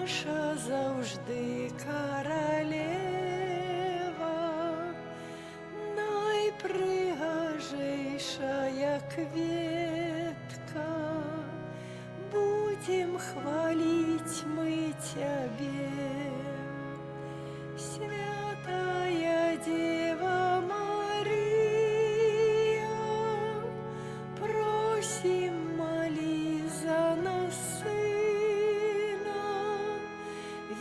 наша завжди королева, найпригожейшая кветка, будем хвалить мы Тебе, Святая Дева Мария, просим, моли за нас Сына,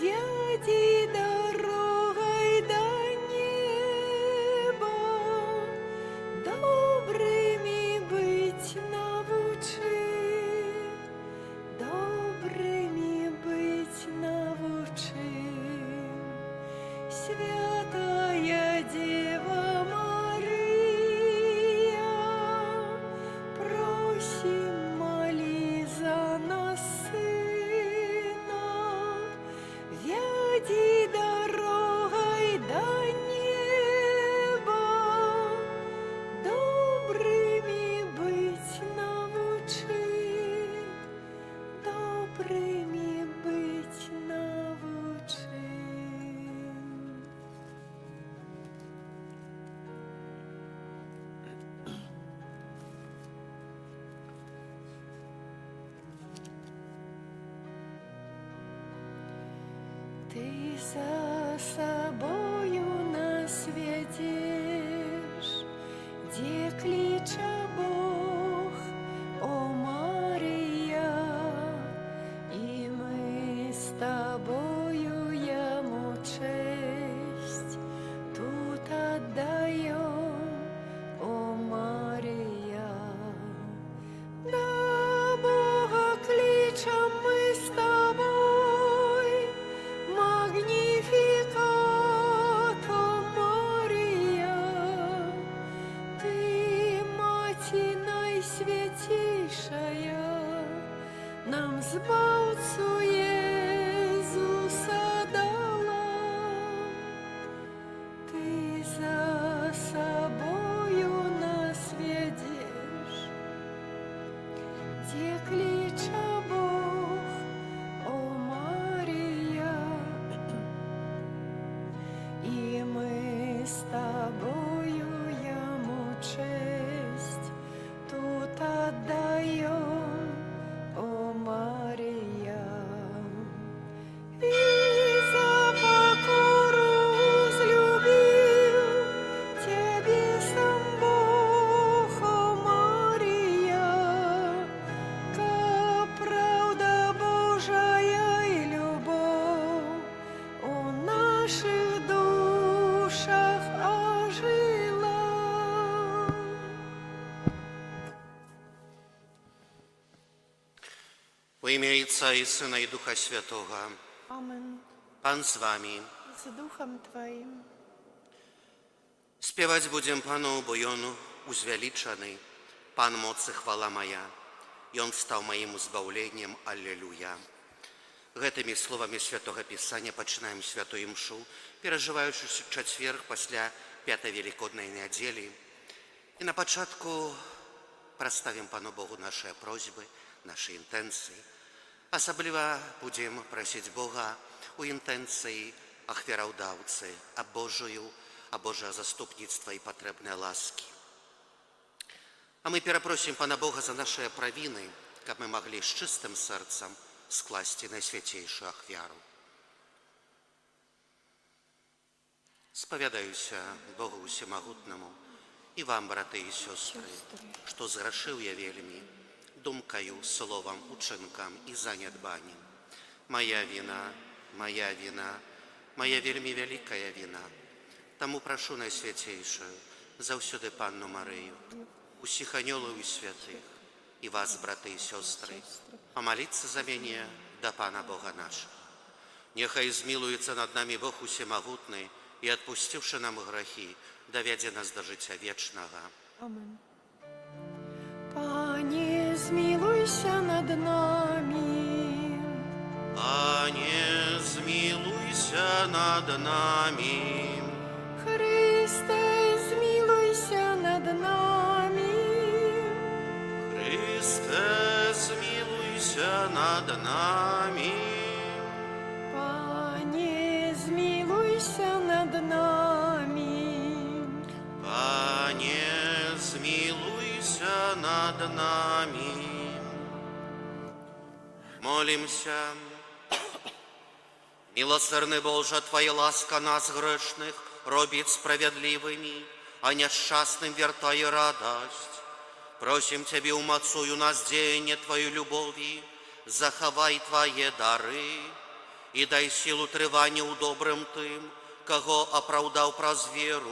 веди дорогой до неба, добрыми быть научи, добрыми быть научи. Святая Дева Мария, просим, моли за нас Сына, веди дорогой до неба, добрыми быть научи, добрыми быть научи. Ты за собою нас ведешь, где клича Бог, о Мария, и мы с тобою Ему честь тут отдаем, о Мария. Да Бога кличем мы с тобой, Магнификат, о Мария, Ты, Мати Наисвятейшая, нам Збавцу Иисуса дала. Ты за собою нас ведешь, где клича Бог, о Мария, и мы с тобою Ему честь тут отдаем, о Мария. И за покору возлюбил Тебе сам Бог, о Мария, ка правда Божия и любовь о наших душах ожила. Во ім'я Отця і Сина і Духа Святого. Amen. Пан з вами. З Духом Твоим. Співаць будем Пану, бо Ён узвялічаны. Пан моцы хвала моя. Ён стаў маім узбаўленнем. Аллилуйя. Гэтымі словамі Святого Пісання пачынаем святую імшу, перажываючы чацверг пасля пятай велікоднай нядзелі. І на пачатку прадставім Пану Богу нашыя просьбы, нашы інтэнцыі. Асабліва будзем прасіць Бога у інтэнцыі ахвяраўдаўцы, а Божае заступніцтва і патрэбныя ласкі. А мы перапросім Пана Бога за нашыя правіны, каб мы маглі з чыстым сэрцам скласці найсвяцейшую ахвяру. Спавядаюся Богу Усемагутнаму і вам, браты і сёстры, што зграшыў я вельмі думкаю, словам, учынкам і занядбаннем. Моя віна, моя віна, моя вельмі вялікая віна. Таму прашу найсвяцейшую заўсёды Панну Марыю, усіх анёлаў і святых, і вас, браты і сёстры, памаліцца за мяне да Пана Бога нашага. Няхай змілуецца над намі Бог Усемагутны і, адпусціўшы нам грахі, давядзе нас да жыцця вечнага. Amen. Пане, змилуйся над нами. Пане, змилуйся над нами. Христе, змилуйся над нами. Христе, змилуйся над нами. нами. Пане, змилуйся над нами. Молимся. Милосердный Боже, Твоя ласка нас, грешных, робит справедливыми, а несчастным вертая радость. Просим Тебе, умацуй у нас деяние Твоей любови, заховай Твои дары и дай силу трыванию добрым тым, кого оправдал праз веру,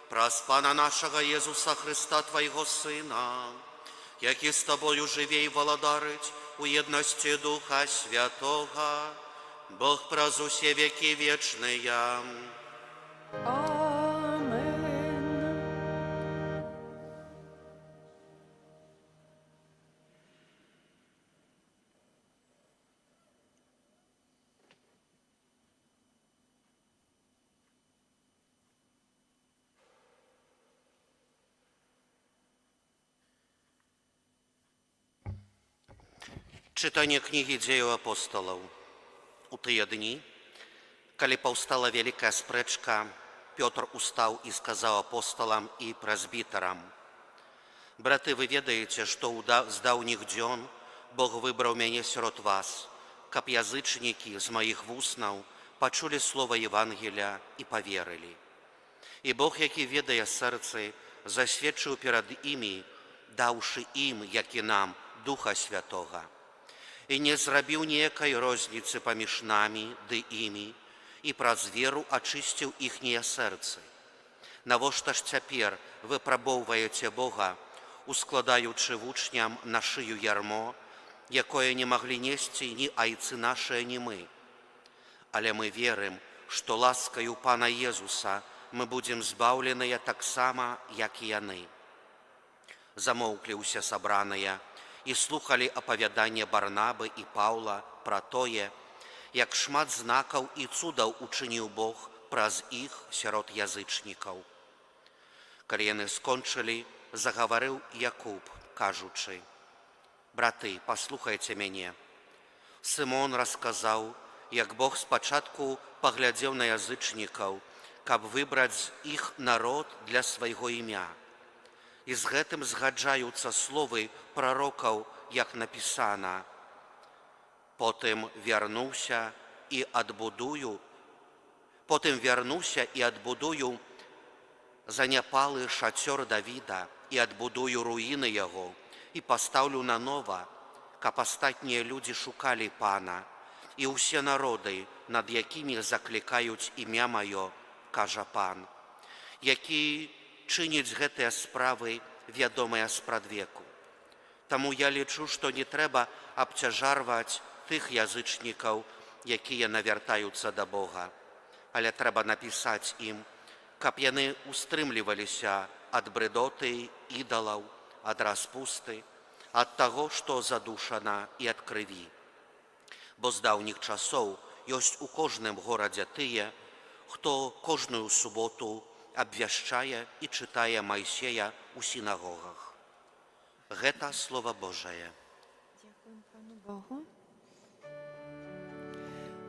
праз Пана нашего Иисуса Христа, Твоего Сына, який с Тобою живей володарить у едности Духа Святого, Бог праз усе веки вечные. Амен. Читание книги Дзеяў апостолаў. У тыя дні, калі паўстала вялікая спрэчка, Пётр устаў і сказаў апостолам і прэзбітарам: «Браты, вы ведаеце, што з даўніх дзён Бог выбраў мяне сярод вас, каб язычнікі з маіх вуснаў пачулі слова Евангелія і паверылі. І Бог, які ведае сэрцы, засведчыў перад імі, даўшы ім, як і нам, Духа Святога. І не зрабіў ніякай розніцы паміж намі ды імі, і праз веру ачысціў іхнія сэрцы. Навошта ж цяпер выпрабоўваеце Бога, ускладаючы вучням на шыю ярмо, якое не маглі несці ні айцы нашыя, ні мы. Але мы верым, што ласкаю Пана Езуса мы будзем збаўленыя таксама, як і яны». Замоўклі ўсе сабраныя і слухалі апавяданне Барнабы і Паўла пра тое, як шмат знакаў і цудаў учыніў Бог праз іх сярод язычнікаў. Калі яны скончылі, загаварыў Якуб, кажучы: «Браты, паслухайце мяне. Сымон расказаў, як Бог спачатку паглядзеў на язычнікаў, каб выбраць іх народ для свайго імя. І з гэтым згаджаюцца словы прарокаў, як напісана: «Потым вярнуся і адбудую заняпалы шацёр Давіда і адбудую руіны яго і пастаўлю нанова, каб астатнія людзі шукалі Пана, і ўсе народы, над якімі заклікаюць імя маё, кажа Пан, які чыніць гэтыя справы, вядомыя спрадвеку. Таму я лічу, што не трэба абцяжарваць тых язычнікаў, якія навяртаюцца да Бога, але трэба напісаць ім, каб яны устрымліваліся ад брыдоты ідалаў, ад распусты, ад таго, што задушана, і ад крыві. Бо з даўніх часоў ёсць у кожным горадзе тыя, хто кожную суботу абвяшчае і чытае Майсея ў сінагогах». Гэта Слова Божае. Дякуем Пану Богу.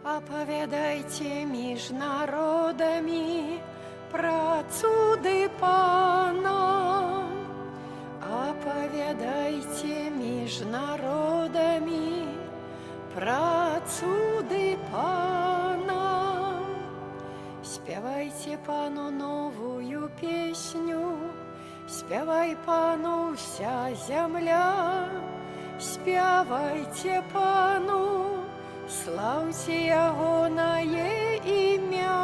Апавядайце між народамі пра цуды Пана. Апавядайце між народамі пра цуды Пана. Спявайце Пану новую песню, спявай Пану вся зямля, спявайце Пану, слаўце ягонае імя.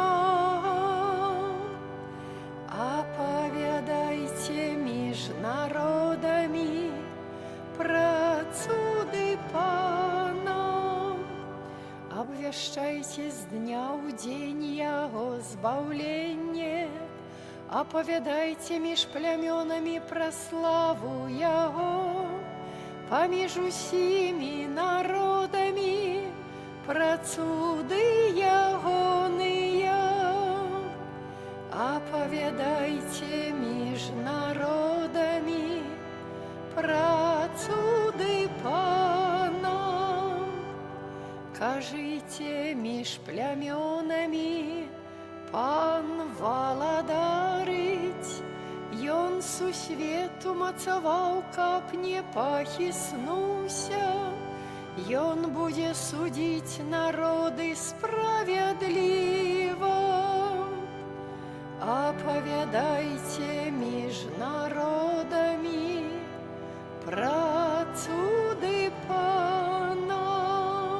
Апавядайце між народамі пра цуды Пана. Абвяшчайце з дня ў дзень яго збаўленне, апавядайце між плямёнамі пра славу яго, паміж усімі народамі пра цуды ягоныя. Апавядайце між народамі пра цуды Пана. Кажыце між плямёнамі Пан валадарыць, Ён сусвету мацаваў, каб не пахіснуўся. Ён будзе судзіць народы справядліва. Апавядайце між народамі пра цуды Пана.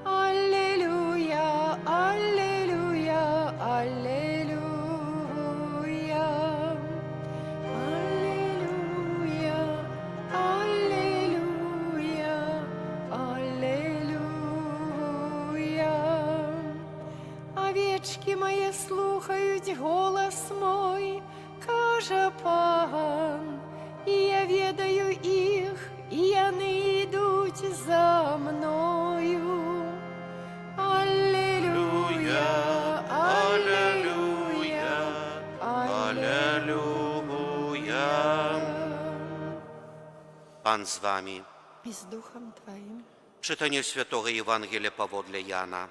Аллелуя, аллелуя, аллелуя. Аллелуя, аллелуя, аллелуя. Овечки мои слухаюць голас мой, кажа Пан, і я ведаю іх, і яны ідуць за мною. Аллелуя, аллелуя, аллелуя. Пан з вами. І з Духом Твоїм. Читання Святого Євангелія паводле Яна.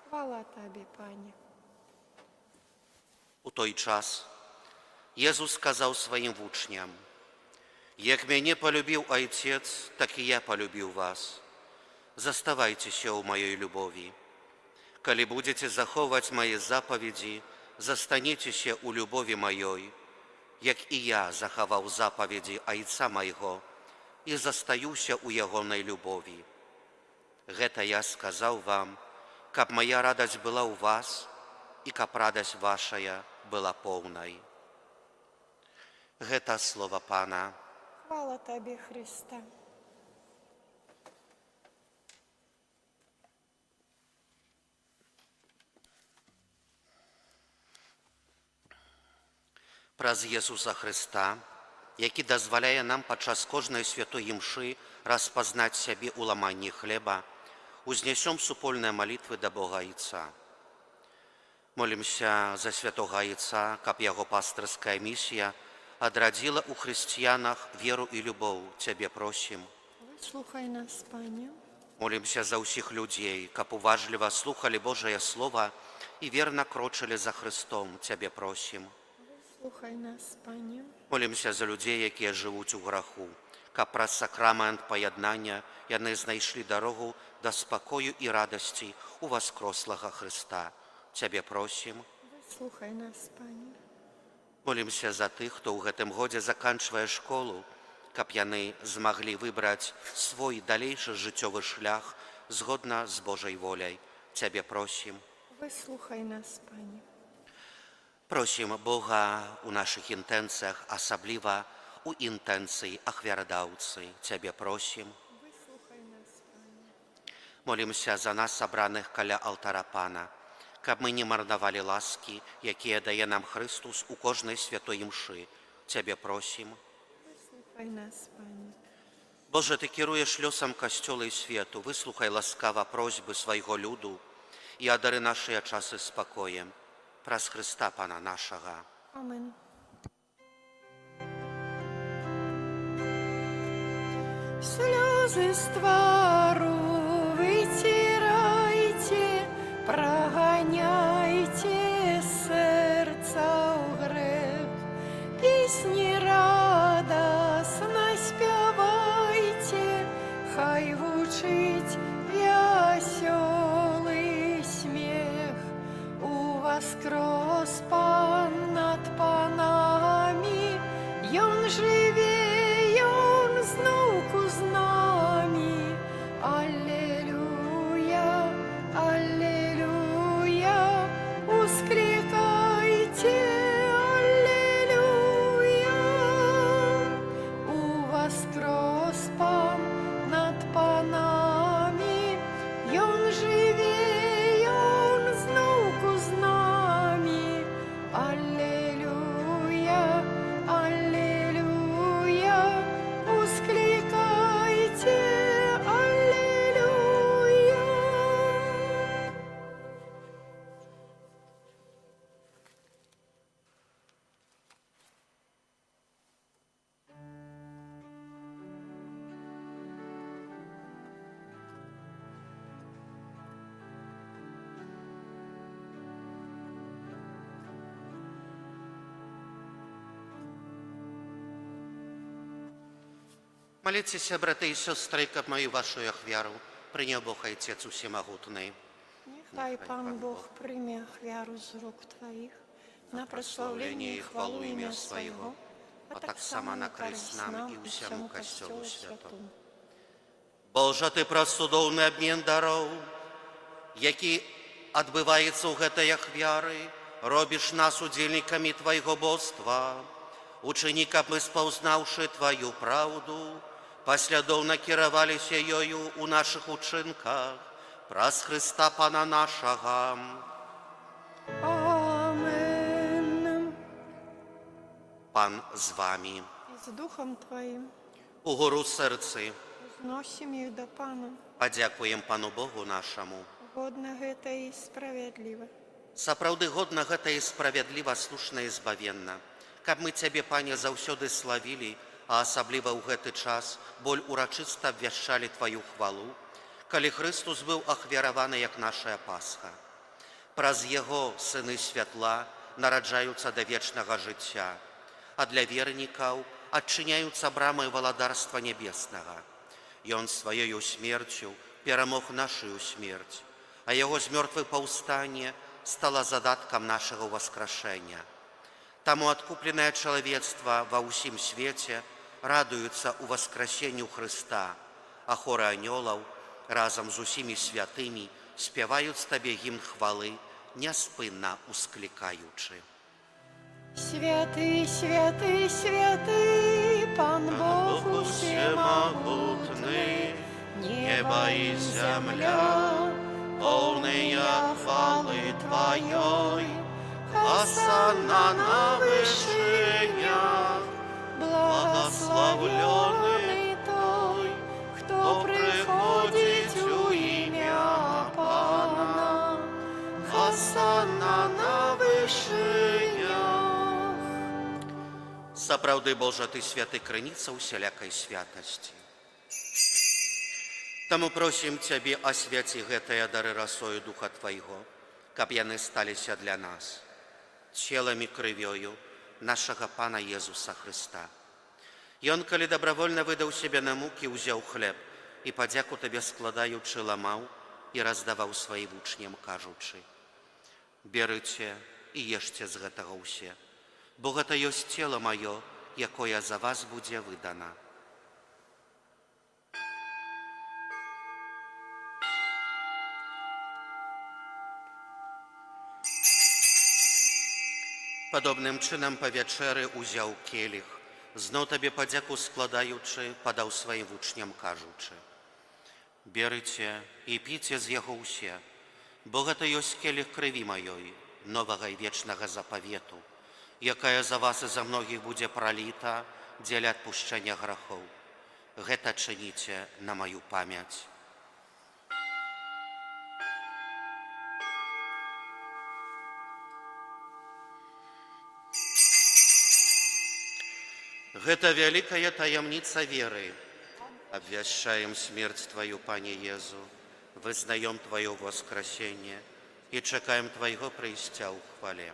Хвала Тобі, Пане. У той час Єзус сказав своїм вучням: «Як мяне полюбив Отец, так і я полюбив вас. Заставайтеся у моей любові. Коли будете заховувати мої заповіді, застанетеся у любові моей, як і я заховав заповіді Отца моего, і застаюся у ягонай любові. Гэта я сказав вам, каб моя радость была у вас, і каб радость вашая была поўнай». Гэта слова Пана. Хвала Тобі, Христа. Праз Jesúsa Христа, які дазваляе нам падчас кожнай святой імшы распазнаць сябе ў ламанні хлеба, узнясём супольныя малітвы да Бога Отца. Молімся за святого Отца, каб яго пастырская місія адрадзіла ў хрысціянах веру і любоў. Цябе просім. Выслухай нас, Пане. Молімся за ўсіх людзей, каб уважліва слухалі Божае Слова і верна крочылі за Христом. Цябе просім. Выслухай нас, Пане. Молімся за людзей, якія жывуць у граху, каб праз сакрамент паяднання яны знайшлі дарогу да спакою і радасці у воскрослага Христа. Цябе просім. Выслухай нас, Пане. Молімся за тых, хто ў гэтым годзе заканчвае школу, каб яны змаглі выбраць свой далейшы жыццёвы шлях згодна з Божай воляй. Цябе просім. Выслухай нас, Пане. Просім Бога у нашых інтэнцыях, асабліва у інтэнцыі ахвярадаўцы. Цябе просім. Выслухай нас, Пане. Молімся за нас, сабраных каля алтара Пана, каб мы не марнавалі ласкі, якія дае нам Христус у кожнай святой імшы. Цябе просім. Выслухай нас, Пане. Боже, Ты кіруеш лёсам касцёла і свету, выслухай ласкава просьбы свайго люду і адары нашыя часы спакоем. Праз Христа Пана нашага. Амен. Слезы с твару вытирайте, прогоняйте сердца у грех. Песни радостно спевайте, хай гучить веселый смех. У воскрес Пан над панами, Ён живе, Ён знову з нами. Аллилуйя, аллилуйя, ускликайте, аллилуйя. У воскрес Пан над панами, Ён живе, Ён знову з нами. Аллилуйя. Молитесь, братья и сестры, как мою вашу ахвяру, принял Бог Отец Всемогутный. Нехай Пан Бог прийме ахвяру з рук Твоїх на прославлення і хвалу ім'я Своєго, а так само на користь нам і всьому Костьолу Святому. Боже, Ты прасудоўны обмен дароў, які адбываецца ў гэтай ахвяры, робіш нас удзельнікамі Твайго боства. Учыні, каб мы, спаўзнаўшы Твою праўду, паслядоўна кіраваліся ёю ў нашых учынках праз Христа Пана нашага. Амен. Пан з вами. І з Духом Твоїм Угору серцы зносім їх до Пана. падзякуем Пану Богу нашаму. Годна гэта і справядліва. Сапраўды годна гэта і справядліва, слушна і збавенна. Каб мы Цябе, Пане, заўсёды славілі, а асабліва ў гэты час боль урачыста абвяшчалі Тваю хвалу, калі Христус быў ахвяраваны як нашая Пасха. Праз Яго сыны святла нараджаюцца да вечнага жыцця, а для вернікаў адчыняюцца брамы валадарства нябеснага. Ён сваёю смерцю перамог нашую смерць, а Яго змёртвы паўстанне стала задаткам нашага ўваскрашэння. Таму адкупленае чалавецтва ва ўсім свеце радуюцца ў васкрасенню Хрыста, а хоры анёлаў разам з усімі святымі спяваюць Табе гімн хвалы, няспынна усклікаючы. Святый, святый, святый, Пан Бог Всемогутный, небо и земля, полные хвалы Твоей, Осанна на вышинях, благословленный Той, кто приходит у имя Пана. Осанна на вышинях. Сапраўды, Божа, Ты святы крыніца усялякай святасці. Таму просім Цябе, асвяці гэтыя дары расою Духа Твайго, каб яны сталіся для нас целам і крывёю нашага Пана Езуса Христа. Ён, калі добровольно выдаў сябе на мукі, узяў хлеб і, падзяку Табе складаючы, ламаў і раздаваў сваім вучням, кажучы: «Берыце і ешце з гэтага ўсе, бо гэта ёсць цела маё, якое за вас будзе выдана». Падобным чынам па вячэры узяў келіх, зноў Табе падзяку складаючы, падаў сваім вучням, кажучы: «Берыце і піце з яго ўсе, бо гэта ёсць келіх крыві маёй, новага і вечнага запавету, якая за вас і за многіх будзе праліта дзеля адпушчэння грахоў. Гэта чыніце на маю памяць». Гэта вялікая таямніца веры. Абвяшчаем смерць Тваю, Пане Езу, вызнаем Твое воскресение и чекаем Твоего прыйсця ў хвале.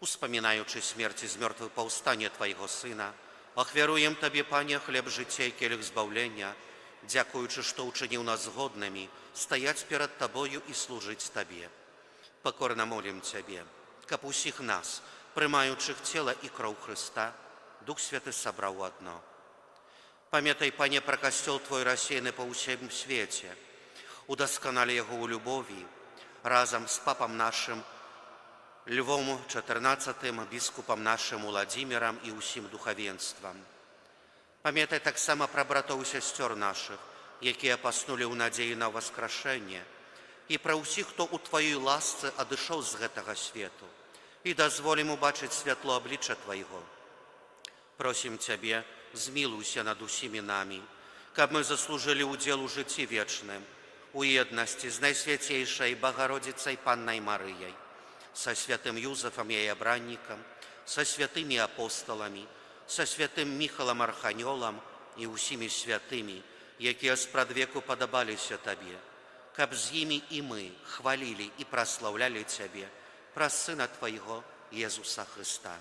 Успамінаючы смерць і змёртвы паўстання Твайго Сына, ахвяруем Табе, Пане, хлеб жыцця і келіх збаўлення, дзякуючы, што ўчыніў нас згоднымі стаяць перад Табою і служыць Табе. Пакорна молім Цябе, каб усіх нас, прымаючых цела і кроў Хрыста, Дух Святы сабраў адно. Памятай, Пане, пра касцёл Твой рассеяны па ўсім свеце. Удасканалі яго ў любові разам з папам нашым Львом XIV, біскупам нашым Уладзімірам і ўсім духавенствам. Памятай таксама пра братоў і сясцёр нашых, якія паснулі ў надзеі на васкрашэнне, і пра ўсіх, хто ў Тваёй ласцы адышоў з гэтага свету, і дазволім убачыць святло аблічча Твайго. Просім Цябе, змілуйся над усімі намі, каб мы заслужылі ўдзел у жыцці вечным, у еднасці з Найсвяцейшай Багародзіцай Паннай Марыяй, са святым Юзафам яе абраннікам, са святымі апосталамі, са святым Міхалам Арханёлам і ўсімі святымі, якія спрадвеку падабаліся Табе, каб з імі і мы хвалілі і праслаўлялі Цябе праз Сына Твайго Езуса Хрыста.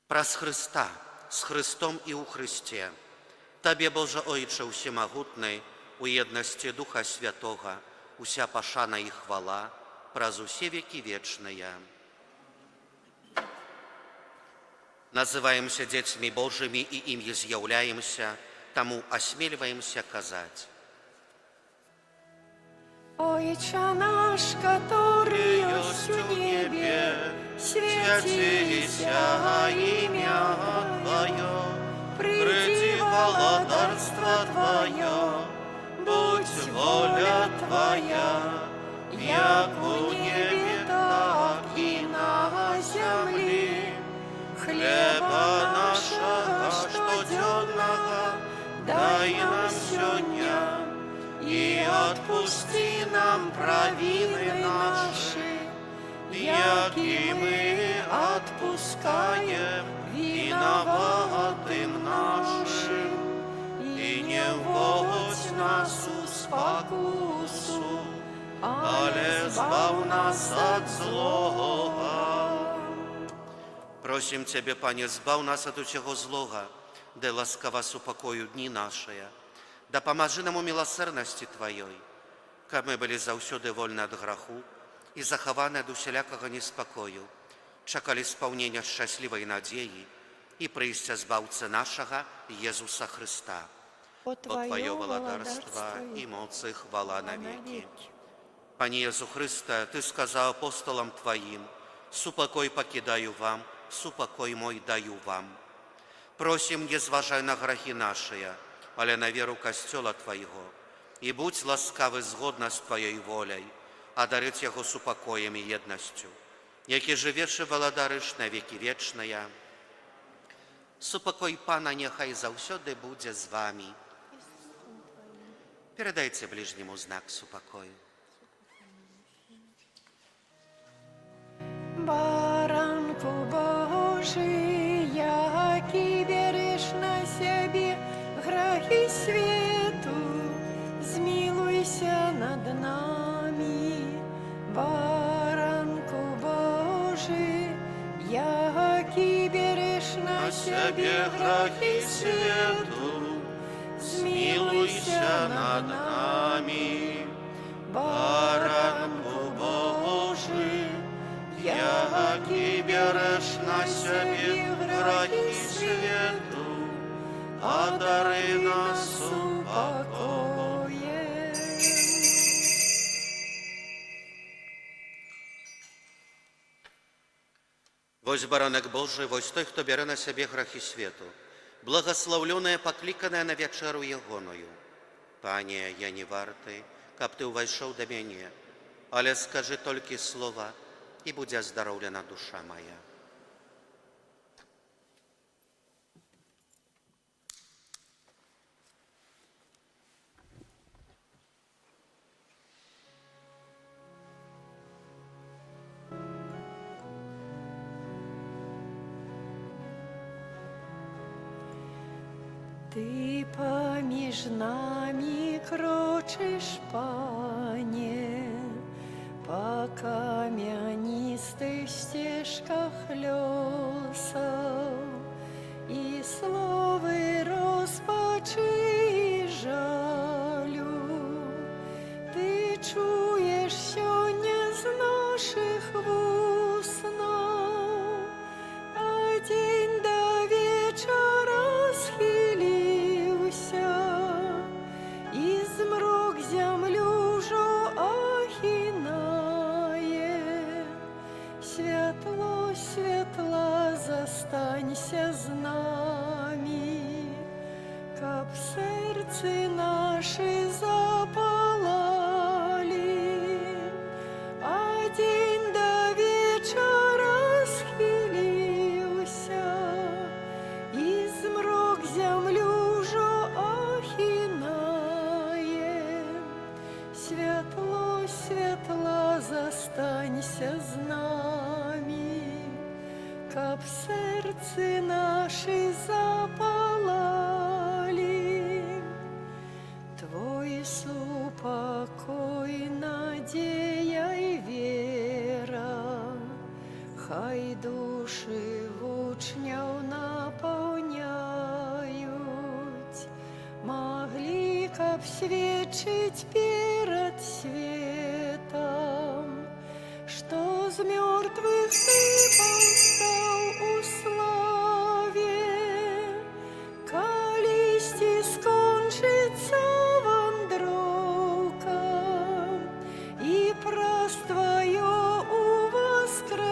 Праз Христа, з Христом і ў Христе, Табе, Божа Ойче Усемагутны, у еднасці Духа Святога, уся пашана і хвала праз усе векі вечныя. Называемся дзецьмі Божымі і імі з'яўляемся, таму асмельваемся казаць. Отче наш, который есть в небе, святися имя Твое, приди владарство Твое, будь воля Твоя, як у небе, так и на земле. Хлеба нашего штоденного дай нам сегодня, и отпусти нам провины наши, як и мы отпускаем виноватым нашим, и не вводь нас в спокусу, але збав нас от злого. Просим Тебе, Пане, збав нас от усього злога, де ласкава супокою дні нашыя, да памажы нам у милосердности Твоей, каб мы были заўсёды вольны от граху и захаваны от усялякага неспокою, чакали исполнения счастливой надеи и прыйсця збаўцы нашага Иисуса Христа. Бо Твое владарство и моц и хвала навеки. Пане Иису Христе, Ты сказал апостолам Твоим: «Супокой покидаю вам, супокой мой даю вам». Просим, не зважай на грахи наши, але на веру Костела Твоего, и будь ласкавы згодна з Твоей волей, одарить Его супокоем и едностью, які живеш и владариш на веки вечные. Супокой Пана нехай заўсёды будзе з вами. Передайте ближнему знак супокою. Баранку Божий, який береш на себе грехи свету, змилуйся над нами. Баранку Божий, який береш на себе грехи свету, змилуйся над нами. Баранку Божий, який береш на себе грехи свету, одари нас упокоєм. Вось баранок Божий, вось той, хто бере на себе грехи свету, благословленное, покликанное на вечеру Ягоною. Пане, я не варты, каб Ты увайшоў до мяне, але скажи толькі слова, и будь оздоровлена душа моя. Ты поміж нами крочиш, Пане, по камянистых стежках лесов, и словы розпачи и жалю. Ты чуешь сёння з наших вуснов, а день до вечера схилился, и змрок землю жо ахинае. Светло, светла, застанься з нами, каб сердце наши запалали, а день до вечера схилился, и змрок землю жо ахинае. Светло, светла, застанься з нами, каб сердце наши запалали. Твой супокой, надея и вера, хай души в учняў каб сведчыць перад светом, што з мёртвых ты паўстаў у славе, калісьці скончыцца вандроўка, і праз тваё уваскрасенне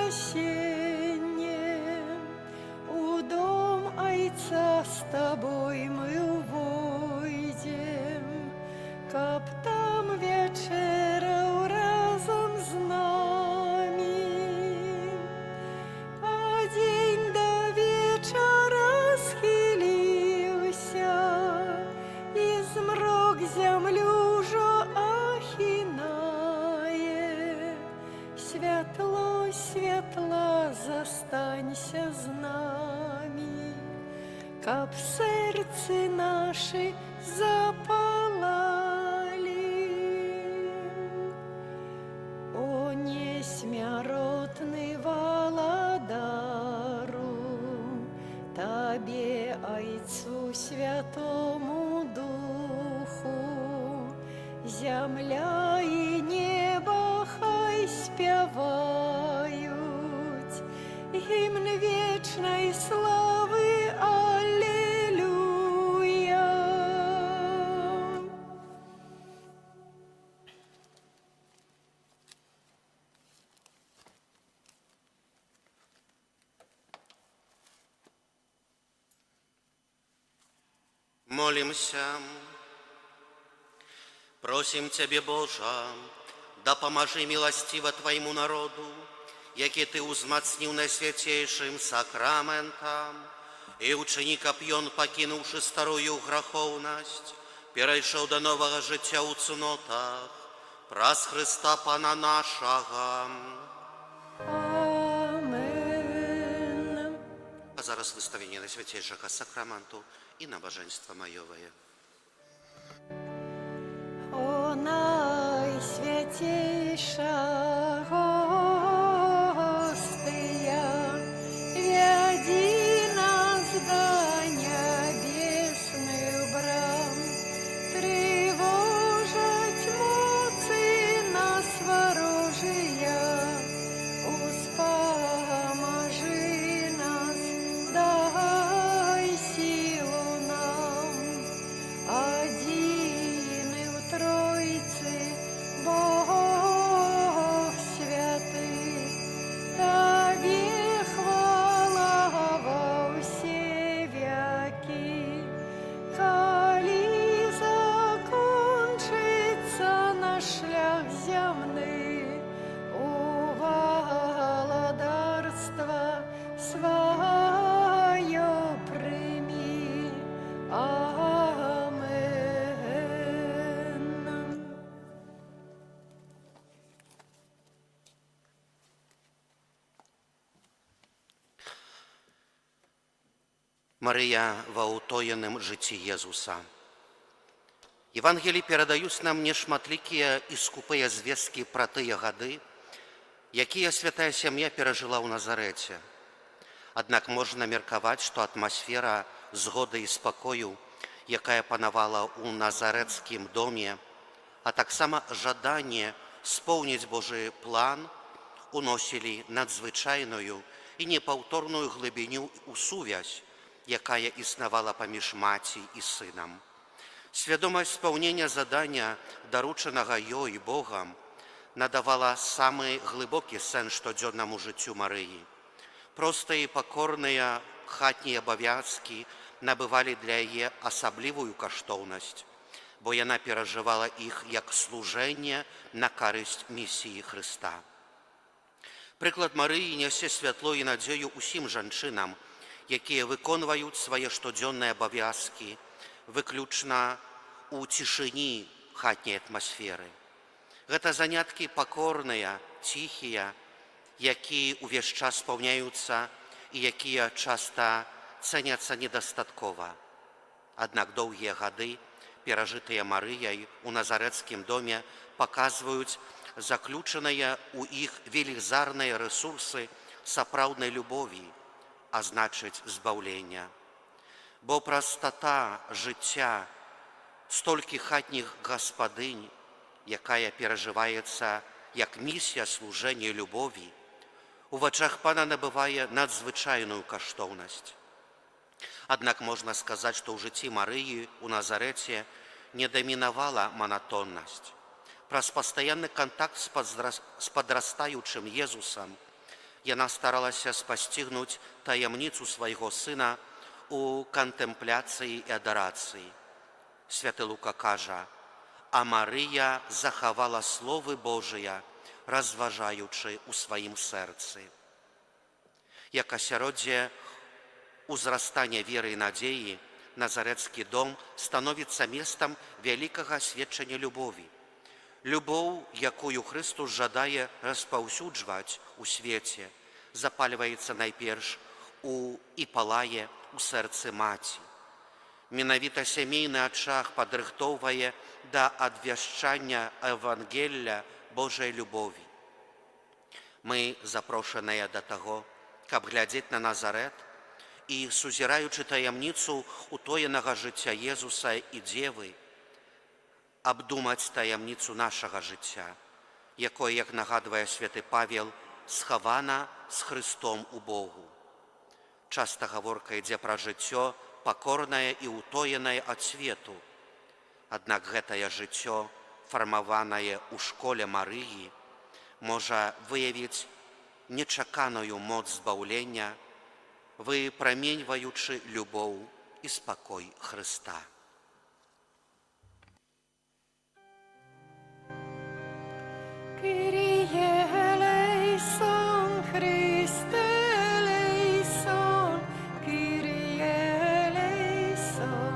у дом Айца з табой мы увойдзем, каб там вечераў разам з намі. А дзень да вечара схіліўся, і змрок зямлю ўжо ахінае. Святло, святла, застанься з намі, каб сэрцы нашы запалалі. О несмяротны валадару, табе, Айцу святому Духу, зямля і неба хай спяваюць гімн вечнай славы. Аллилуйя. Молимся. Просим Тебе, Божа, дапамажы милостиво Твоему народу, які Ты узмацніў найсвяцейшым сакраментам, і учыні, каб ён, пакінуўшы старую грахоўнасць, перайшоў да новага жыцця ў цнотах, праз Хрыста Пана нашага. Амен. А зараз выставленне найсвяцейшага сакраменту і набажэнства маёвае. О найсвятейша гостыя, вяді нас да нябесных брам, трывожаць моцы нас варожыя, успамажы нас, дай сілу нам, адзіны ў Тройцы Бог святы, Табе хвала ва ўсе векі. Калі закончыцца наш шлях зямны, у валадарства сваё прымі. Амен. Марыя ва ўтоеным жыцці Езуса. Евангелі перадаюць нам нешматлікія і скупыя звесткі пра тыя гады, якія святая сям'я перажыла ў Назарэце. Аднак можна меркаваць, што атмасфера згоды і спакою, якая панавала ў назарэцкім доме, а таксама жаданне споўніць Божы план, уносілі надзвычайную і непаўторную глыбіню ў сувязь, якая існавала паміж маці і сынам. Свядомасць спаўнення задання, даручанага ёй Богам, надавала самы глыбокі сэнс штодзённаму жыццю Марыі. Простыя і пакорныя хатнія абавязкі набывалі для яе асаблівую каштоўнасць, бо яна перажывала іх як служэнне на карысць місіі Хрыста. Прыклад Марыі нясе святло і надзею ўсім жанчынам, якія выконваюць свае штодзённыя абавязкі выключна ў цішыні хатняй атмасферы. Гэта заняткі пакорныя, ціхія, якія ўвесь час спаўняюцца і якія часта цэняцца недастаткова. Аднак доўгія гады, перажытыя Марыяй у назарэцкім доме, паказваюць заключаныя ў іх велізарныя рэсурсы сапраўднай любові, а значыць збаўлення. Бо прастата жыцця столькі хатніх гаспадынь, якая перажываецца як місія служэння любові, у вачах Пана набывае надзвычайную каштоўнасць. Аднак можна сказаць, што ў жыцці Марыі у Назарэце не дамінавала манатоннасць. Праз пастаянны кантакт з падрастаючым Езусам яна старалася спасцігнуць таямніцу свайго сына у кантэмпляцыі і адарацыі. Святы Лука кажа: «А Марыя захавала словы Божыя, разважаючы ў сваім сэрцы». Як асяроддзе узрастання веры і надзеі, Назарэцкі дом становіцца месцам вялікага сведчання любові. Любоў, якую Хрыстус жадае распаўсюджваць у свеце, запальваецца найперш і палае ў сэрцы маці. Менавіта сямейны ачаг падрыхтоўвае да абвяшчання Евангелля Божай любові. Мы запрошаныя да таго, каб глядзець на Назарэт і, сузіраючы таямніцу утоенага жыцця Езуса і Дзевы, абдумаць таямніцу нашага жыцця, якое, як нагадвае святы Павел, схавана з Христом у Богу. Часта гаворка ідзе пра жыццё, пакорнае і утоенае ад свету. Аднак гэтае жыццё, фармаванае ў школе Марыі, можа выявіць нечаканую моц збаўлення, выпраменьваючы любоў і спакой Хрыста. Kyrie eleison, Christe eleison, Kyrie eleison.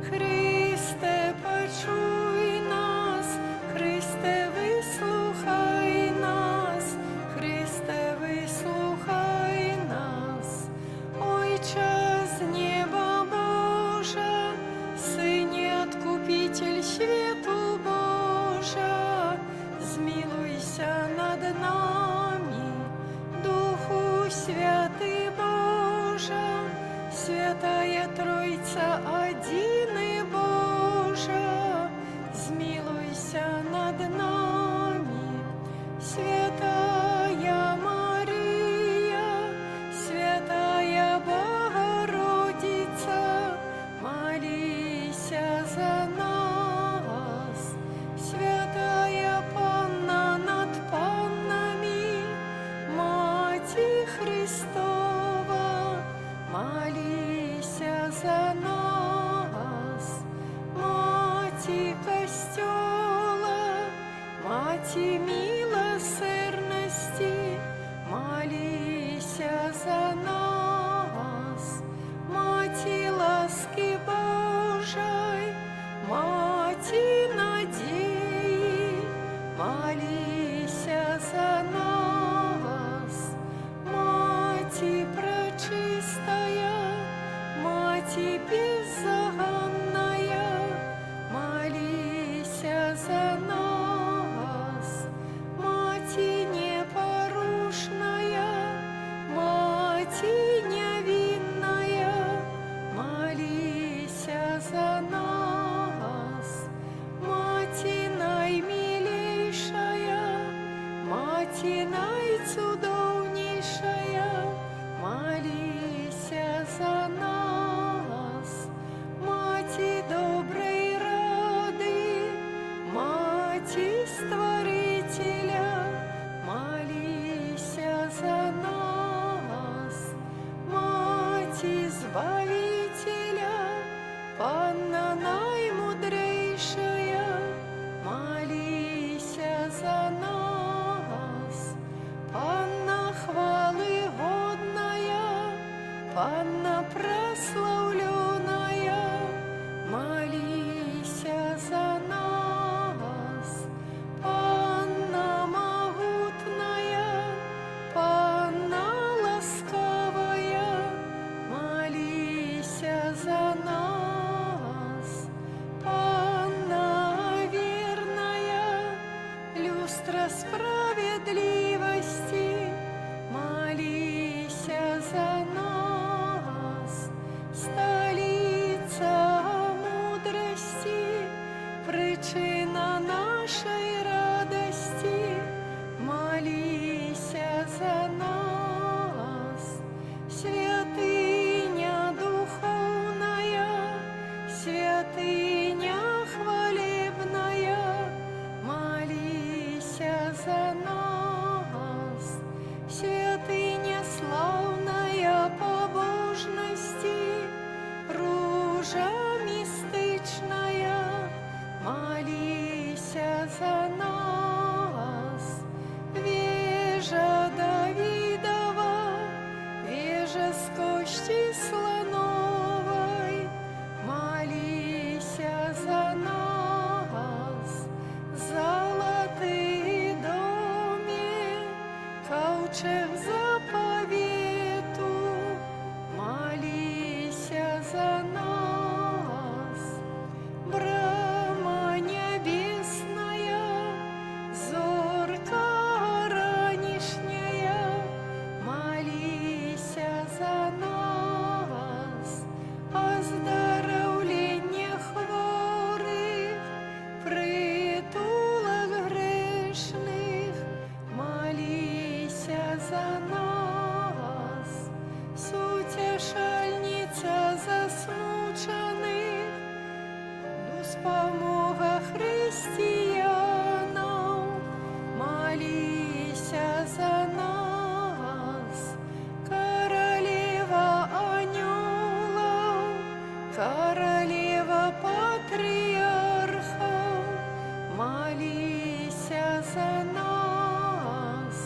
Христе, почуй нас, Христе, вислухай нас, Христе, вислухай нас. Ойче з неба Божа, Сыне Откупитель свету Божа, змилуйся над нами, Духу Святый Божа, Святая Тройца Одины Божа, змилуйся над нами. Святая Мария, Святая Богородица, молися за нас. Святая Панна над паннами, Мати Христова, молися за нас. Мати Костёла, Мати милосердности, молися за нас. Мати ласки Божией, Мати надеи, молися за нас. Мати пречистая, Мати беззаганная, молися за нас. Мати непорушная, Мати невинная, молися за нас. Мати наимилейшая, Мати найцудовнейшая, молися за нас. Мати доброй рады, Мати Створителя, молися за нас. Мати Избавителя, Панна наимудрейшая, молися за нас. Панна хвалы годная, Панна прославленная, молися за нас. Панна могутная, Панна ласкавая, молися за нас. Панна верная, люстра справедливости, молися за нас. королева патриархов, молися за нас,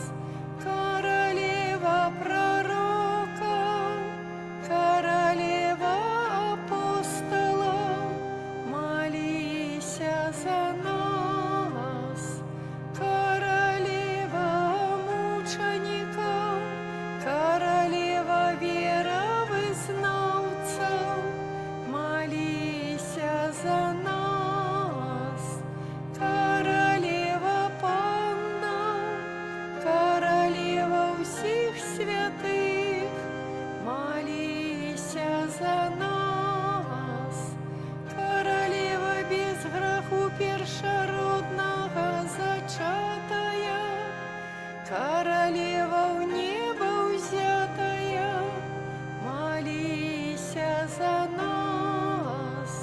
королева пророков, королева апостолов, молися за нас, королева мучеников, королева веровызнавцев, молися за нас, королева панна, королева всех святых, молися за нас, королева без греху першородного зачатая, королева в небо взятая, молися за нас,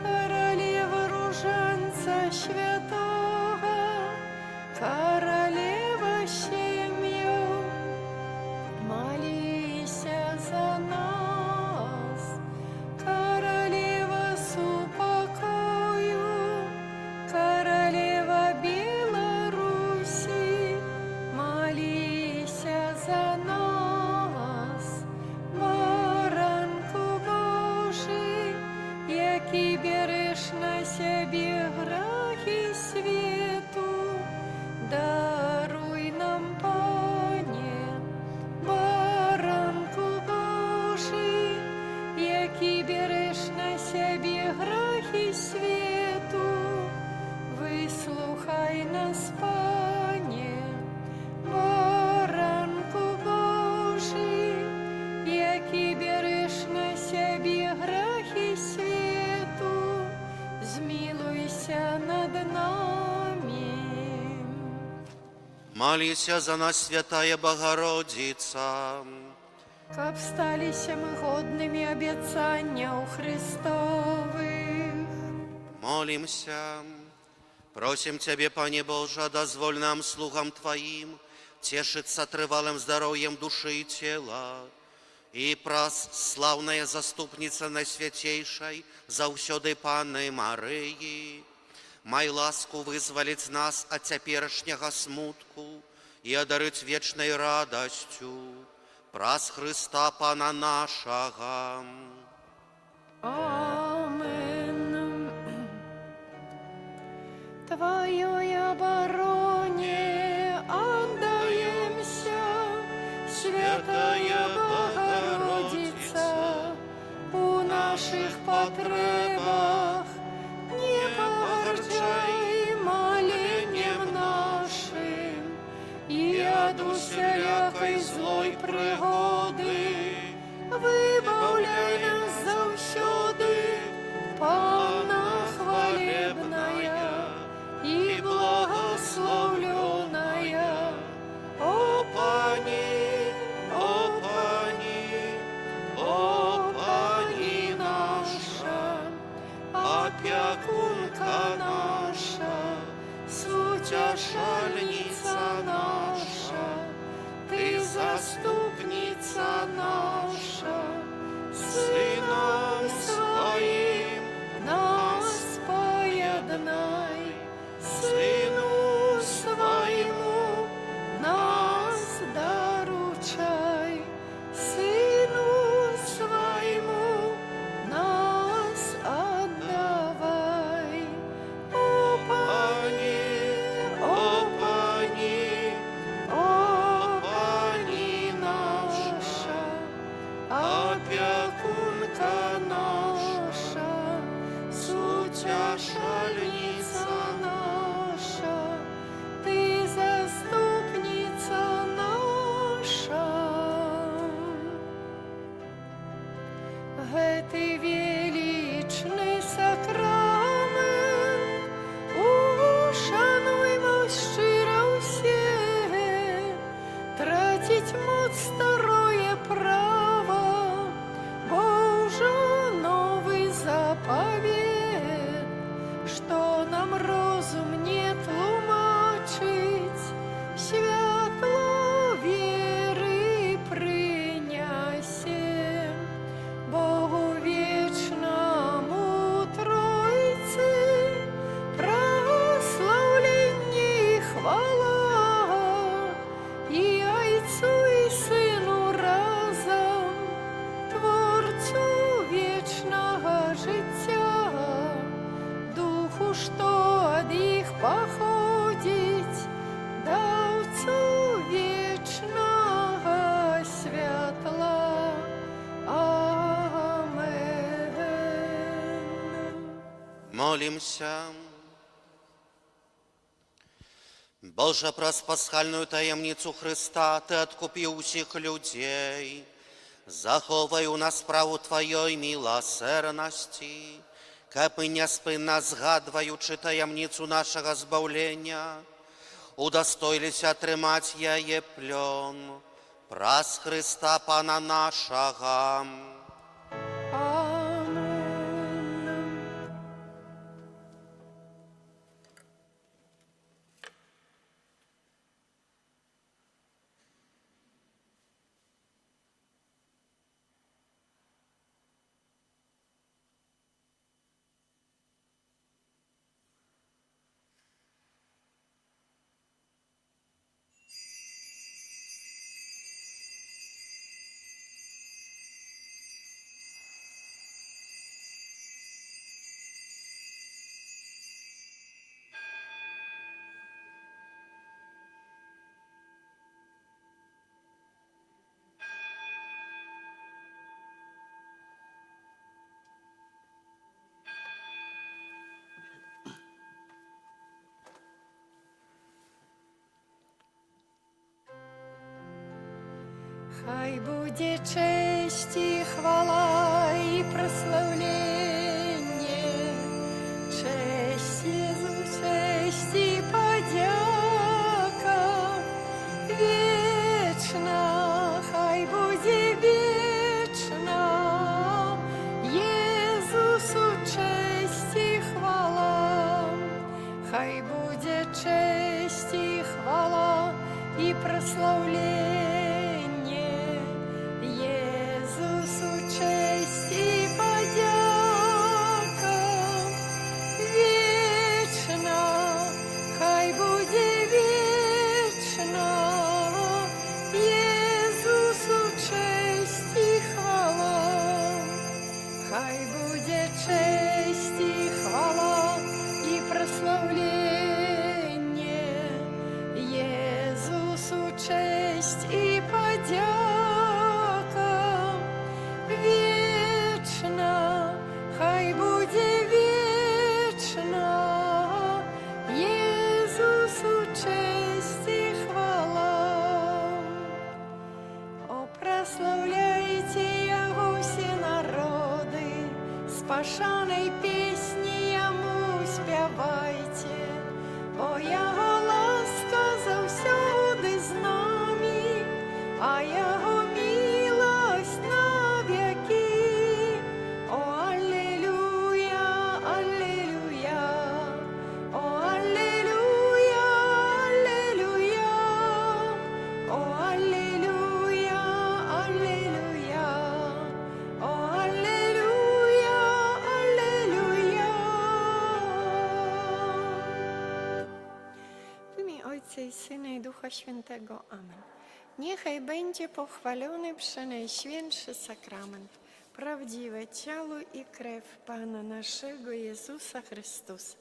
королева руженца святого, королева семью, молися за нас, королева супокою, королева Беларуси, молися за нас, баранку Божий, який береш на себе грехи світу, даруй нам, Пане, баранку Божий, який береш на себе грехи світу, вислухай нас, Пане, баранку Божий, який береш на себе грехи світу, змилуйся над нами. Молися за нас, святая Богородица. Каб сталися мы годными обетзання у Христовых. Молимся. Просим Тебе, Пане Боже, дозволь нам, слугам Твоим, тешиться трывалым здоровьем души и тела, и прос славная заступница Найсвятейшей, заўсёды Панны Марыі, май ласку вызволить нас от цяперашняга смутку и одарить вечной радостью, праз Христа Пана нашага. Амен. Твоей обороне отдаемся, Святая Богородица, у наших потребах не погорчай молением нашим, и от усялякой злой пригоды выбавляй нас завсёды, Панна хвалебная и благословленная. О Пани, о Пани, о Пани наша, опекунка наша, сутешальница наша, Ты заступница наша, Сыном Своим нас поеднай, Сыну Своему нас доручай, Сыну Своему нас отдавай. О Пани, о Пани, о Пани наша, опекунка наша, сутешальница наша, Ты заступница наша. Гэты величный сакрамент ушануймо щиро все, тратить моц старое право, бо уже новый заповед, что нам розум не тлумачить, святло веры принясе, Богу вечному Молимся. Боже, праз пасхальную таємницю Христа Ти откупив усіх людей. Заховай у нас справу Твоєї милосердності, каб ми неспинно згадуючи таємницю нашого збавлення, удостоїлися тримати яє плен, праз Христа Пана нашого. Хай буде честь і хвала і прославлення, честь Єзу, честь і подяка, вічна, хай буде вічна, Єзусу честь і хвала, хай буде честь і хвала і прославлення. Честь і подяка, вічна, хай буде вічна, Єзусу честь і хвала, хай буде честь і хвала і прославлення, Єзусу честь і подяка. Вічна, хай буде вічна, Єзусу честь і хвала. О, прославляйте Його всі народи, спашаnej пісні Йому співайте, бо Його ласка завсюди з нами, а Його милость навіки. О, аллилуйя, аллилуйя, о, аллилуйя, аллилуйя, о, аллилуйя, аллилуйя, о, аллилуйя, аллилуйя. W imię Ojca i Syna i Ducha Świętego. Amen. Niechaj będzie pochwalony przenajświętszy sakrament, prawdziwe ciało i krew Pana naszego Jezusa Chrystusa.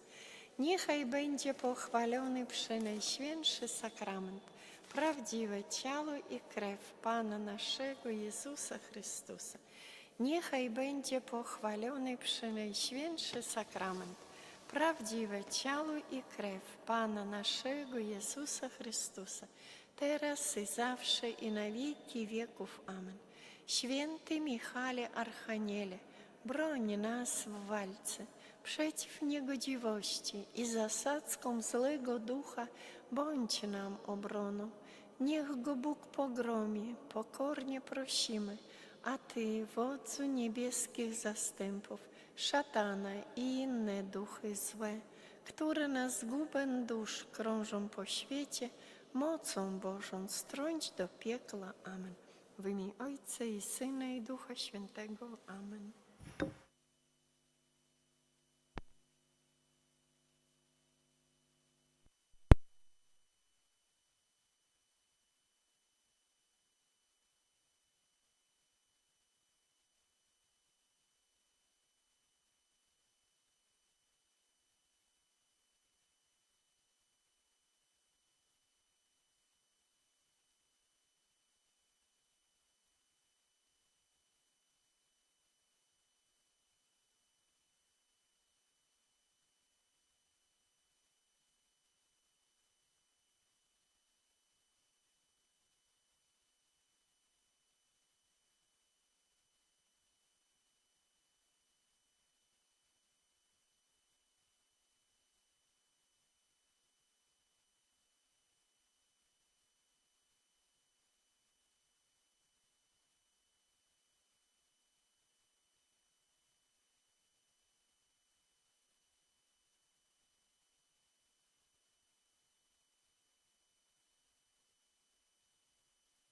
Niechaj będzie pochwalony przenajświętszy sakrament, prawdziwe ciało i krew Pana naszego Jezusa Chrystusa. Niechaj będzie pochwalony przenajświętszy sakrament, prawdziwe ciało i krew Pana naszego Jezusa Chrystusa, teraz i zawsze i na wieki wieków. Amen. Święty Michale Archaniele, broń nas w walce przeciw niegodziwości i zasadzkom złego ducha, bądź nam obroną. Niech go Bóg pogromi, pokornie prosimy, a Ty, Wodzu niebieskich zastępów, szatana i inne duchy złe, które na zgubę dusz krążą po świecie, mocą Bożą strąć do piekla. Amen. W imię Ojca i Syna i Ducha Świętego. Amen.